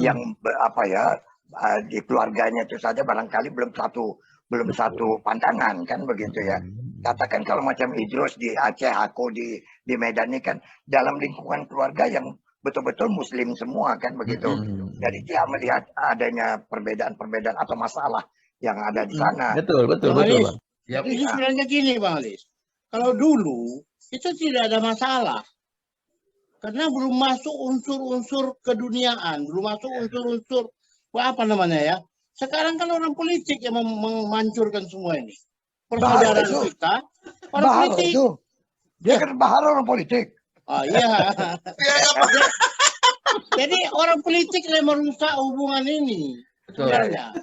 yang apa ya, di keluarganya itu saja barangkali belum satu pandangan kan begitu ya. Katakan kalau macam Idrus di Aceh, aku di Medan ini kan dalam lingkungan keluarga yang betul-betul Muslim semua kan begitu. Jadi dia melihat adanya perbedaan-perbedaan atau masalah yang ada di sana. Betul. Bang. Jadi sebenarnya gini Bang Alis, kalau dulu itu tidak ada masalah. Karena belum masuk unsur-unsur keduniaan, belum masuk unsur-unsur apa namanya ya. Sekarang kan orang politik yang memancurkan semua ini. Persaudaraan kita, orang politik. Itu. Dia kan bahar orang politik. Oh iya. Jadi orang politik yang merusak hubungan ini. Sebenarnya.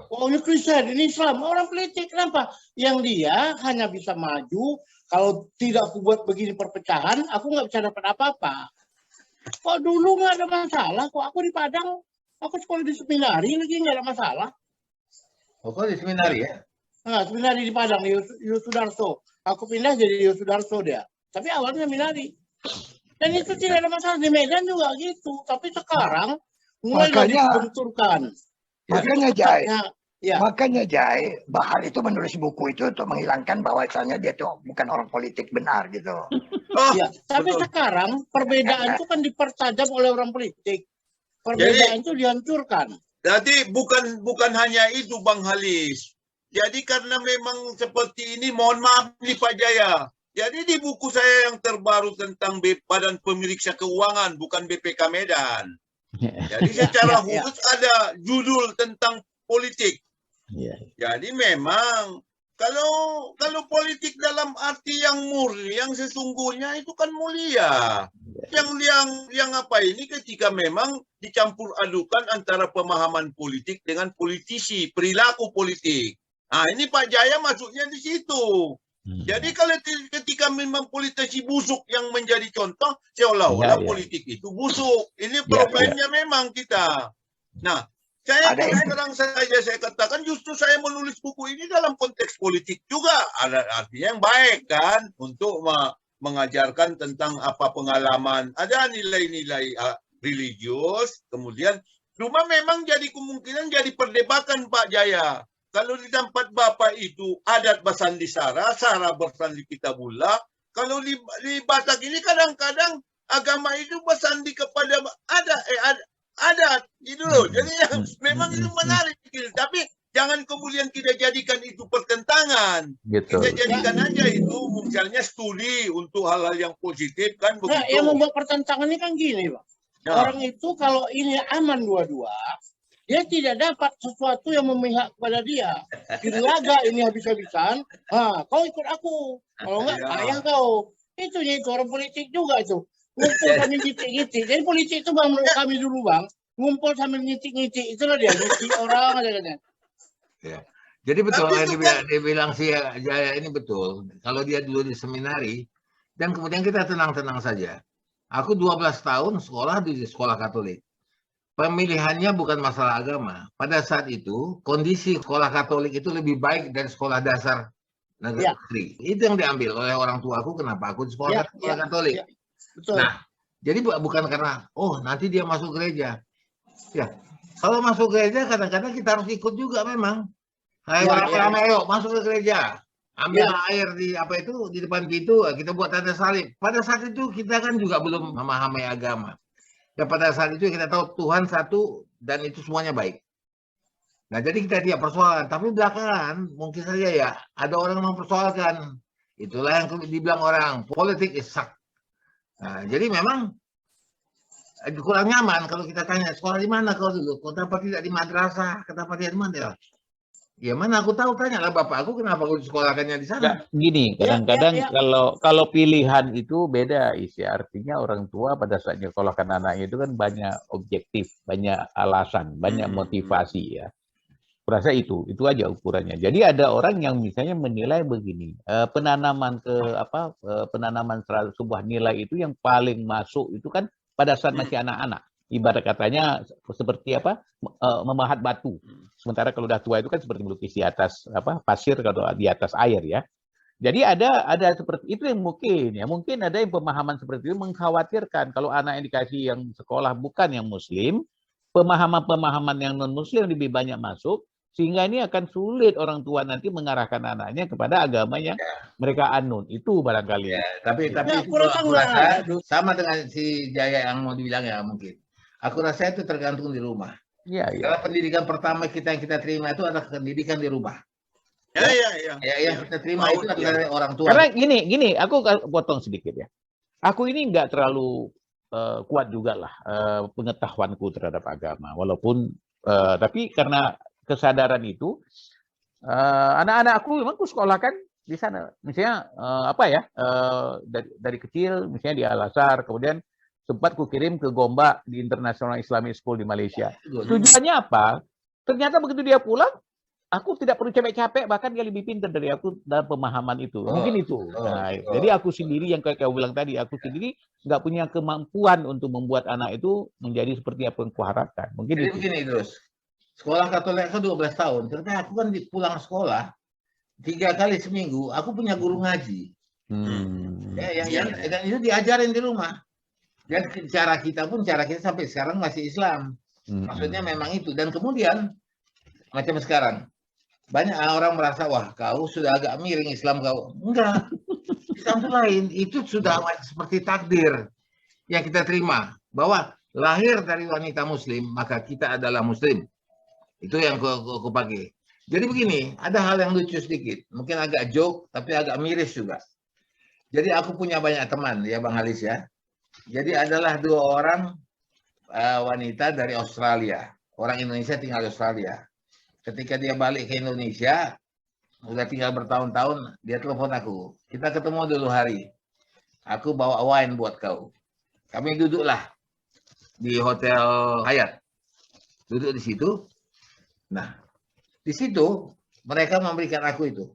Oh ini Kristen, ini Islam. Orang politik kenapa? Yang dia hanya bisa maju. Kalau tidak aku buat begini perpecahan, aku nggak bisa dapat apa-apa. Kok dulu nggak ada masalah? Kok aku di Padang, aku sekolah di seminari lagi nggak ada masalah. Oh, kok di seminari ya? Nah, seminari di Padang, di Yosudarso. Aku pindah jadi Yosudarso dia. Tapi awalnya seminari. Dan itu tidak ada masalah. Di Medan juga gitu. Tapi sekarang mulai dibenturkan. Makanya Jai, Bahar itu menulis buku itu untuk menghilangkan bahwasannya dia tuh bukan orang politik benar gitu. Ya, tapi sekarang perbedaan itu kan dipertajam oleh orang politik. Perbedaan itu dihancurkan. Jadi bukan hanya itu Bang Halis. Jadi karena memang seperti ini, mohon maaf nih Pak Jaya. Jadi di buku saya yang terbaru tentang Badan Pemeriksa Keuangan, bukan BPK Medan. Jadi secara khusus ada judul tentang politik. Jadi memang kalau politik dalam arti yang murni, yang sesungguhnya itu kan mulia. Yang apa ini ketika memang dicampur adukan antara pemahaman politik dengan politisi, perilaku politik. Nah ini Pak Jaya masuknya di situ. Jadi kalau ketika memang politisi busuk yang menjadi contoh, seolah-olah politik itu busuk. Ini problemnya memang kita. Nah, saya terang saja saya katakan justru saya menulis buku ini dalam konteks politik juga. Ada artinya yang baik kan untuk mengajarkan tentang apa pengalaman. Ada nilai-nilai religius, kemudian cuma memang jadi kemungkinan jadi perdebatan Pak Jaya. Kalau di tempat Bapak itu adat bersandi Sara, Sara bersandi Kitabullah. Kalau di Batak ini kadang-kadang agama itu bersandi kepada adat gitu loh. Jadi memang itu menarik gitu. Tapi jangan kemudian kita jadikan itu pertentangan. Kita jadikan aja itu misalnya studi untuk hal-hal yang positif kan begitu. Nah, yang membuat pertentangan ini kan gini, Pak. Orang itu kalau ini aman dua-dua, dia tidak dapat sesuatu yang memihak kepada dia. Di laga ini habis-habisan, kau ikut aku. Kalau enggak, ayah kau. Itu orang politik juga itu. Ngumpul sambil ngitik-ngitik. Jadi politik itu Bang, menurut kami dulu Bang, ngumpul sambil ngitik-ngitik. Itulah dia, ngitik orang aja kan. Ya. Jadi betul yang dibilang si Jaya ini betul. Kalau dia dulu di seminari, dan kemudian kita tenang-tenang saja. Aku 12 tahun sekolah di sekolah Katolik. Pemilihannya bukan masalah agama. Pada saat itu, kondisi sekolah Katolik itu lebih baik dari sekolah dasar negeri. Itu yang diambil oleh orang tuaku. Kenapa aku di sekolah Katolik? Betul. Nah, jadi bukan karena, nanti dia masuk gereja. Ya, kalau masuk gereja kadang-kadang kita harus ikut juga memang. Ayo masuk ke gereja. Ambil air di depan pintu, kita buat tanda salib. Pada saat itu kita kan juga belum memahami agama. Dan pada saat itu kita tahu Tuhan satu dan itu semuanya baik. Nah jadi kita tidak persoalan. Tapi belakangan mungkin saja ya ada orang yang mempersoalkan. Itulah yang dibilang orang politik is suck. Nah jadi memang kurang nyaman kalau kita tanya sekolah di mana kau dulu? Kenapa tidak di madrasah? Kenapa tidak di mana? Ya mana aku tahu, tanyalah bapak aku kenapa aku disekolahkannya di sana. Gini, kadang-kadang kalau pilihan itu beda isi. Artinya orang tua pada saat nyekolahkan anaknya itu kan banyak objektif, banyak alasan, banyak motivasi ya. Kurasa itu aja ukurannya. Jadi ada orang yang misalnya menilai begini, penanaman sebuah nilai itu yang paling masuk itu kan pada saat masih anak-anak. Ibarat katanya seperti memahat batu. Sementara kalau udah tua itu kan seperti melukis di atas pasir kalau di atas air ya. Jadi ada seperti itu yang mungkin ada yang pemahaman seperti itu mengkhawatirkan kalau anak yang dikasih yang sekolah bukan yang muslim, pemahaman-pemahaman yang non-Muslim lebih banyak masuk, sehingga ini akan sulit orang tua nanti mengarahkan anaknya kepada agama yang mereka anut. Itu barangkali. Ya, tapi Ya, itu aku rasa aku nggak rasa ada. sama dengan si Jaya yang mau dibilang ya mungkin. Aku rasa itu tergantung di rumah. Iya, iya. Karena pendidikan pertama yang kita terima itu adalah pendidikan di rumah. Ya. Ya, yang kita terima itu adalah dari orang tua. Karena gini, aku potong sedikit ya. Aku ini nggak terlalu kuat juga lah pengetahuanku terhadap agama, walaupun tapi karena kesadaran itu, anak-anakku memang aku sekolahkan di sana, misalnya dari kecil, misalnya di Al-Azhar, kemudian sempat kukirim ke Gombak di International Islamic School di Malaysia. Tujuannya apa? Ternyata begitu dia pulang, aku tidak perlu capek-capek, bahkan dia lebih pintar dari aku dalam pemahaman itu. Mungkin itu. Jadi aku sendiri yang kayak kau bilang tadi, aku sendiri nggak punya kemampuan untuk membuat anak itu menjadi seperti apa yang kuharapkan. Mungkin Jadi itu. begini terus. Sekolah Katolik aku 12 tahun. Ternyata aku kan pulang sekolah 3 kali seminggu. Aku punya guru ngaji. Dan itu diajarin di rumah. Dan cara kita sampai sekarang masih Islam. Maksudnya memang itu. Dan kemudian macam sekarang banyak orang merasa wah kau sudah agak miring Islam kau. Enggak. Islam itu lain. Itu sudah seperti takdir yang kita terima bahwa lahir dari wanita Muslim maka kita adalah Muslim. Itu yang aku pakai. Jadi begini, ada hal yang lucu sedikit. Mungkin agak joke, tapi agak miris juga. Jadi aku punya banyak teman, ya Bang Halis ya. Jadi adalah 2 orang wanita dari Australia. Orang Indonesia tinggal di Australia. Ketika dia balik ke Indonesia, udah tinggal bertahun-tahun, dia telepon aku. Kita ketemu dulu hari. Aku bawa wine buat kau. Kami duduklah di Hotel Hyatt. Duduk di situ. Nah, di situ mereka memberikan aku itu.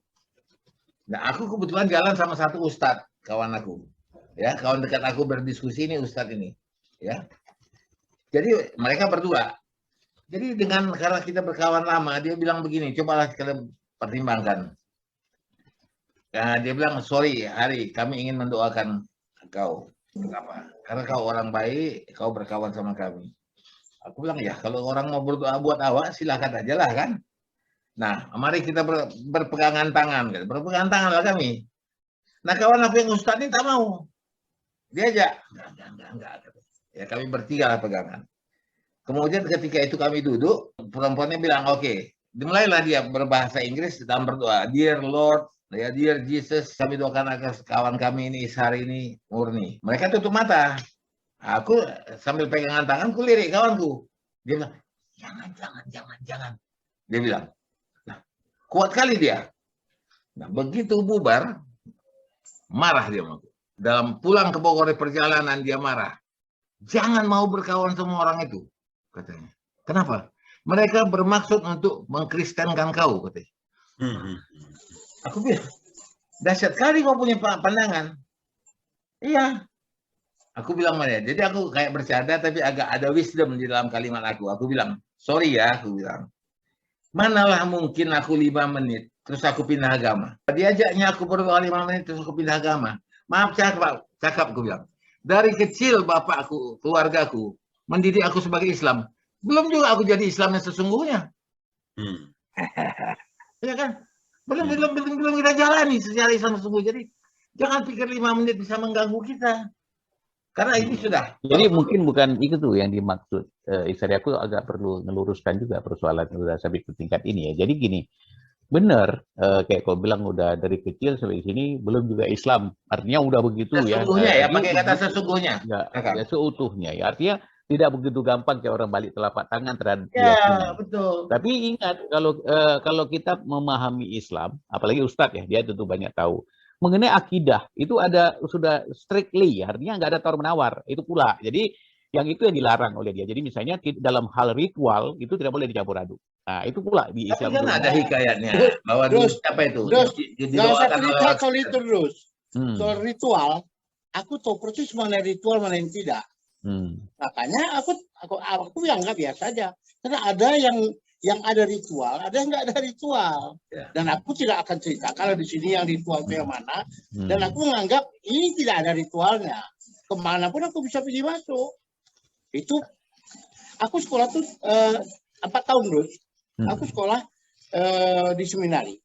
Nah, aku kebetulan jalan sama satu ustadz, kawan aku. Ya, kawan dekat aku berdiskusi ini ustadz ini. Ya. Jadi mereka berdua. Jadi karena kita berkawan lama, dia bilang begini, cobalah kalian pertimbangkan. Nah, dia bilang, sorry Hari, kami ingin mendoakan kau. Kenapa? Karena kau orang baik, kau berkawan sama kami. Aku bilang, ya kalau orang mau berdoa buat awak, silakan aja lah kan. Nah, mari kita berpegangan tangan. Berpegangan tangan lah kami. Nah, kawan aku yang ustadz ini tak mau. Dia aja, enggak. Ya, kami bertiga lah pegangan. Kemudian ketika itu kami duduk, perempuannya bilang, oke. Dimulailah dia berbahasa Inggris dalam berdoa. Dear Lord, ya Dear Jesus, kami doakan agar kawan kami ini hari ini murni. Mereka tutup mata. Aku sambil pegangan tangan, ku lirik kawanku. Dia bilang, jangan. Dia bilang, nah, kuat kali dia. Nah, begitu bubar, marah dia. Dalam pulang ke Bogor di perjalanan, dia marah. Jangan mau berkawan sama orang itu, katanya. Kenapa? Mereka bermaksud untuk mengkristenkan kau, katanya. Aku bilang, dahsyat kali kau punya pandangan. Iya. Aku bilang mana? Jadi aku kayak bercanda tapi agak ada wisdom di dalam kalimat aku. Aku bilang, sorry ya, aku bilang. Manalah mungkin aku 5 menit, terus aku pindah agama. Diajaknya aku berdoa 5 menit, terus aku pindah agama. Maaf cakap aku bilang. Dari kecil bapakku, keluargaku, mendidik aku sebagai Islam. Belum juga aku jadi Islam yang sesungguhnya. Ya kan? Belum kita jalani secara Islam sesungguhnya. Jadi jangan pikir 5 menit bisa mengganggu kita. Karena ini sudah. Jadi mungkin bukan itu tuh yang dimaksud. Istri aku agak perlu meluruskan juga persoalan udah sampai ke tingkat ini ya. Jadi gini, benar kayak kau bilang udah dari kecil sampai sini belum juga Islam. Artinya udah begitu ya. Sesungguhnya ya, pakai kata sesungguhnya. Ya seutuhnya ya. Artinya tidak begitu gampang kayak orang balik telapak tangan terhadap ya, betul. Tapi ingat kalau kita memahami Islam, apalagi Ustadz ya, dia tentu banyak tahu. Mengenai akidah itu ada sudah strictly, artinya nggak ada tawar menawar, itu pula. Jadi yang itu yang dilarang oleh dia. Jadi misalnya dalam hal ritual itu tidak boleh dicampur aduk. Nah itu pula di Islam. Tapi kan ada hikayatnya bahwa apa itu? Nggak usah cerita soal itu terus. Soal ritual, aku tahu persis mana ritual mana yang tidak. Makanya aku yang nggak biasa aja. Karena ada yang ada ritual, ada yang nggak ada ritual. Dan aku tidak akan cerita kalau di sini yang ritual itu yang mana. Dan aku menganggap ini tidak ada ritualnya. Kemanapun aku bisa pergi masuk. Itu aku sekolah tuh 4 tahun terus. Aku sekolah di seminari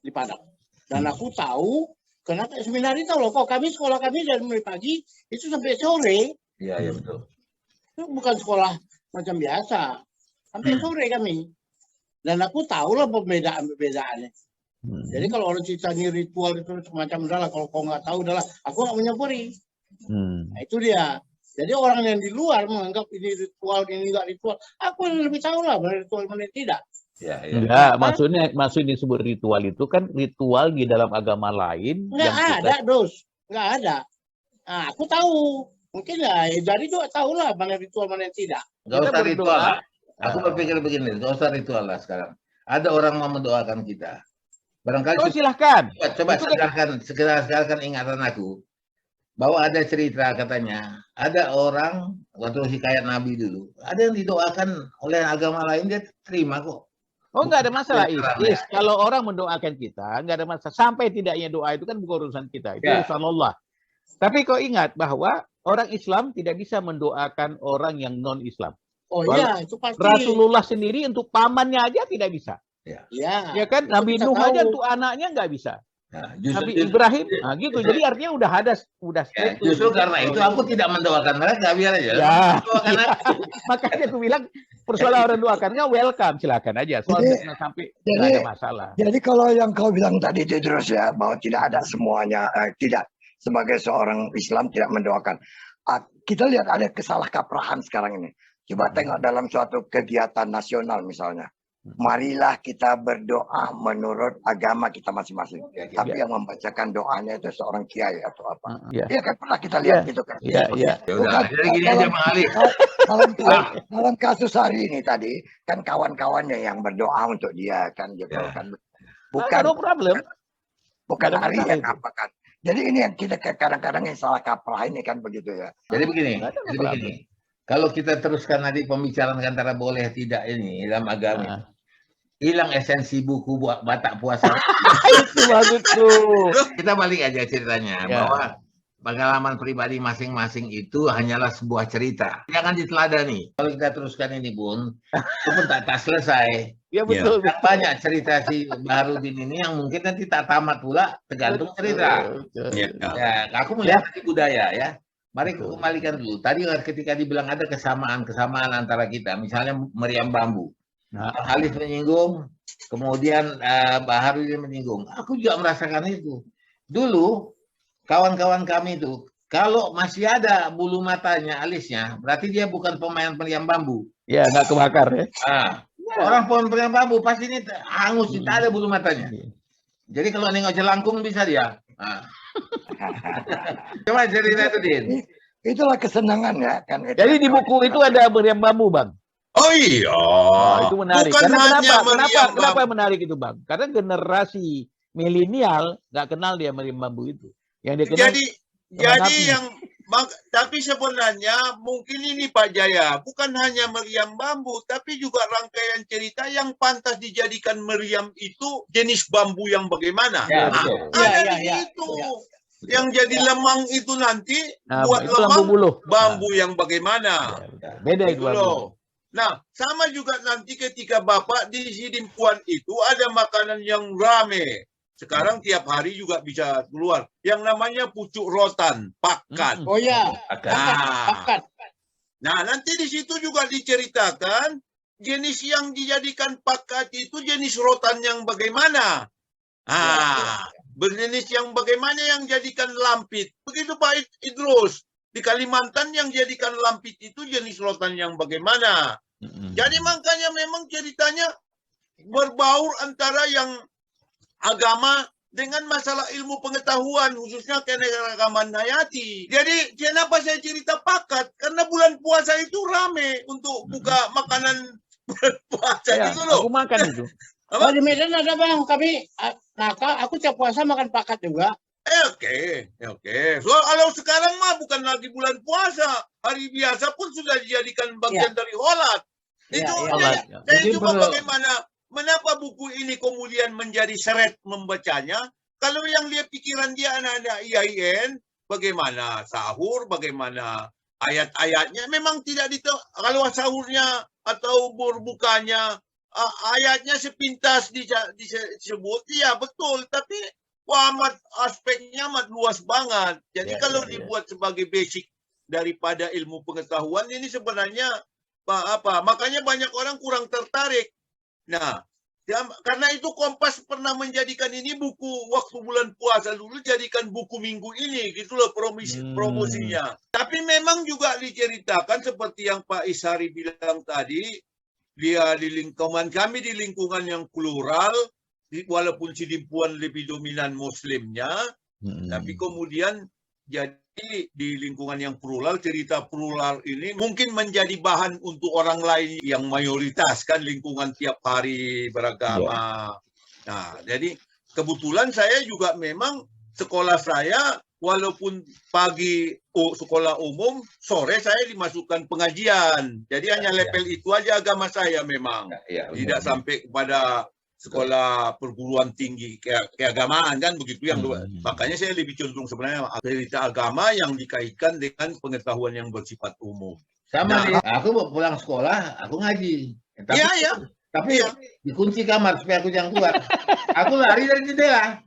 di Padang. Dan aku tahu kenapa seminari tahu loh, kok sekolah kami dari mulai pagi itu sampai sore. Iya, iya betul. Itu bukan sekolah macam biasa. Sampai sore kami. Dan aku tahu lah perbedaan-perbedaannya. Jadi kalau orang cerita ini ritual itu semacam udahlah, kalau kau nggak tahu udahlah, aku nggak menyampuri. Nah itu dia. Jadi orang yang di luar menganggap ini ritual, ini nggak ritual. Aku yang lebih tahu lah mana ritual mana tidak. Ya, ya. Enggak, maksudnya disebut ritual itu kan ritual di dalam agama lain. Nggak ada, Dos. Nggak ada. Nah, aku tahu. Mungkin ya, jadi juga tahu lah mana ritual, mana yang tidak. Nggak usah ritual lah. Aku berpikir begini, nggak usah ritual lah sekarang. Ada orang mau mendoakan kita. Barangkali silahkan. Coba sekarang ingatan aku. Bahwa ada cerita katanya, ada orang waktu hikayat Nabi dulu, ada yang didoakan oleh agama lain, dia terima kok. Oh, nggak ada masalah, Is. Kalau orang mendoakan kita, nggak ada masalah. Sampai tidaknya doa itu kan bukan urusan kita, itu urusan Allah. Tapi kau ingat bahwa orang Islam tidak bisa mendoakan orang yang non-Islam. Oh iya, itu pasti. Rasulullah sendiri untuk pamannya aja tidak bisa. Ya kan, Nabi Nuh aja untuk anaknya nggak bisa. Nah, Nabi Ibrahim, nah gitu. Jadi artinya udah straight. Justru karena itu aku tidak mendoakan mereka, biar aja. Ya. Makanya aku bilang persoalan orang doakannya welcome, silakan aja. Soalnya sampai tidak ada masalah. Jadi kalau yang kau bilang tadi itu terus ya, bahwa tidak ada semuanya, tidak sebagai seorang Islam tidak mendoakan. Kita lihat ada kesalahkaprahan sekarang ini. Coba tengok dalam suatu kegiatan nasional misalnya. Marilah kita berdoa menurut agama kita masing-masing. Tapi yang membacakan doanya itu seorang kiai atau apa. Iya kan pernah kita lihat gitu kan. Iya. Jadi gini aja Bang Ali. Dalam kasus hari ini tadi kan kawan-kawannya yang berdoa untuk dia kan gitu kan. Bukan no problem. Bukan hari yang apa kan. Jadi ini yang kita kadang-kadang yang salah kaprah ini kan begitu ya. Jadi begini. Kalau kita teruskan nanti pembicaraan antara boleh tidak ini dalam agama. Hilang esensi buku buat Batak Puasa. Itu bagus tuh. Kita balik aja ceritanya bahwa pengalaman pribadi masing-masing itu hanyalah sebuah cerita. Jangan diteladani. Kalau kita teruskan ini pun, itu pun tak selesai. Ya betul. Banyak cerita si Baharudin ini yang mungkin nanti tak tamat pula, tergantung cerita. Ya, aku melihat di budaya ya. Mari kita kembalikan dulu. Tadi ketika dibilang ada kesamaan antara kita, misalnya meriam bambu. Alif menyinggung, kemudian Baharudin menyinggung. Aku juga merasakan itu. Dulu kawan-kawan kami itu, kalau masih ada bulu matanya, alisnya, berarti dia bukan pemain meriam bambu. Ya, nggak kebakar ya. Orang pemain meriam bambu pasti ini hangus, tidak ada bulu matanya. Jadi kalau nengok jelangkung bisa dia. Coba cerita itu, Din. Itulah kesenangan ya kan. Jadi di buku itu ada meriam bambu, Bang. Oh iya. Itu menarik. Bukan Karena hanya kenapa menarik itu, Bang? Karena generasi milenial nggak kenal dia meriam bambu itu. Yang dia kenal jadi yang tapi sebenarnya mungkin ini Pak Jaya, bukan hanya meriam bambu, tapi juga rangkaian cerita yang pantas dijadikan meriam itu jenis bambu yang bagaimana. Ada di situ. Yang jadi lemang itu nanti buat lemang bambu yang bagaimana. Beda itu bambu. Nah, sama juga nanti ketika Bapak di Sidimpuan itu ada makanan yang rame. Sekarang tiap hari juga bisa keluar. Yang namanya pucuk rotan, pakat. Oh ya, pakat. Nah, nanti di situ juga diceritakan jenis yang dijadikan pakat itu jenis rotan yang bagaimana. Berjenis yang bagaimana yang jadikan lampit. Begitu Pak Idrus. Di Kalimantan yang jadikan lampit itu jenis rotan yang bagaimana. Jadi makanya memang ceritanya berbaur antara yang agama dengan masalah ilmu pengetahuan, khususnya keanekaragaman hayati. Jadi kenapa saya cerita pakat? Karena bulan puasa itu rame untuk buka makanan bulan puasa itu loh. Aku makan itu. Oh, di Medan ada Bang, aku tiap puasa makan pakat juga. Oke. So, kalau sekarang mah bukan lagi bulan puasa, hari biasa pun sudah dijadikan bagian dari holat. Saya coba mengapa buku ini kemudian menjadi seret membacanya? Kalau yang dia pikiran dia anak-anak IAIN, bagaimana sahur, bagaimana ayat-ayatnya memang tidak kalau sahurnya atau berbukanya ayatnya sepintas disebut, ya betul, tapi aspeknya amat luas banget. Jadi kalau dibuat sebagai basic daripada ilmu pengetahuan ini sebenarnya makanya banyak orang kurang tertarik. Nah, karena itu Kompas pernah menjadikan ini buku waktu bulan puasa dulu, jadikan buku minggu ini, gitu loh promosinya. Tapi memang juga diceritakan seperti yang Pak Ishari bilang tadi, dia di lingkungan kami di lingkungan yang plural, walaupun Sidimpuan lebih dominan Muslimnya, tapi kemudian jadi di lingkungan yang plural, cerita plural ini mungkin menjadi bahan untuk orang lain yang mayoritas kan lingkungan tiap hari beragama. Nah, jadi kebetulan saya juga memang sekolah saya walaupun pagi sekolah umum, sore saya dimasukkan pengajian. Jadi hanya level itu aja agama saya memang. Tidak sampai kepada sekolah perguruan tinggi keagamaan kan begitu yang makanya saya lebih cenderung sebenarnya cerita agama yang dikaitkan dengan pengetahuan yang bersifat umum. Sama nih, aku pulang sekolah, aku ngaji. Tapi dikunci kamar supaya aku jangan keluar. Aku lari dari jendela.